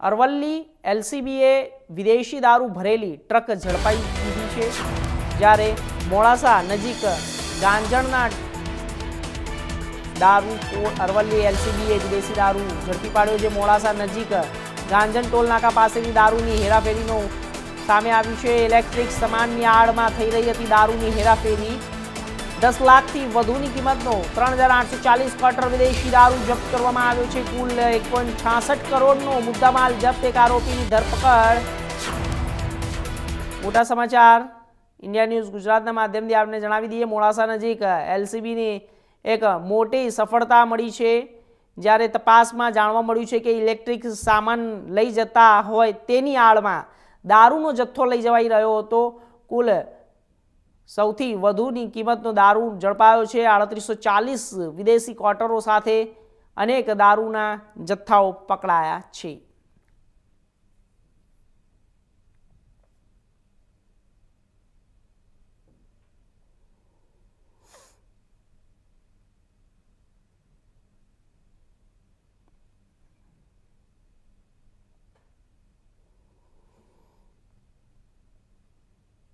અરવલ્લી એલસીબીએ વિદેશી દારૂ ભરેલી ટ્રક ઝડપાઈ દીધી છે, જ્યારે મોડાસા નજીક ગાંજણના દારૂ અરવલ્લી એલસીબીએ વિદેશી દારૂ ઝડપી પાડ્યો છે। મોડાસા નજીક ગાંજણ ટોલ નાકા પાસેની દારૂની હેરાફેરીનો સામે આવ્યું છે। ઇલેક્ટ્રિક સામાનની આડમાં થઈ રહી હતી દારૂની હેરાફેરી। 10 લાખથી વધુની કિંમતનો 3840 ક્વાર્ટર વિદેશી દારૂ જપ્ત કરવામાં આવ્યો છે। કુલ 1.66 કરોડનો મુદ્દામાલ જપ્ત, એક આરોપીની ધરપકડ। મોટા સમાચાર ઇન્ડિયા ન્યૂઝ ગુજરાતના માધ્યમથી આપને જણાવી દઈએ, મોડાસા નજીક એલસીબીની એક મોટી સફળતા મળી છે, જ્યારે તપાસમાં જાણવા મળ્યું છે કે ઇલેક્ટ્રિક સામાન લઈ જતા હોય તેની આડમાં દારૂનો જથ્થો લઈ જવાઈ રહ્યો હતો। કુલ સૌથી વધુની કિંમતનો દારૂ ઝડપાયો છે। 3840 વિદેશી ક્વાર્ટરો સાથે અનેક દારૂના જથ્થાઓ પકડાયા છે।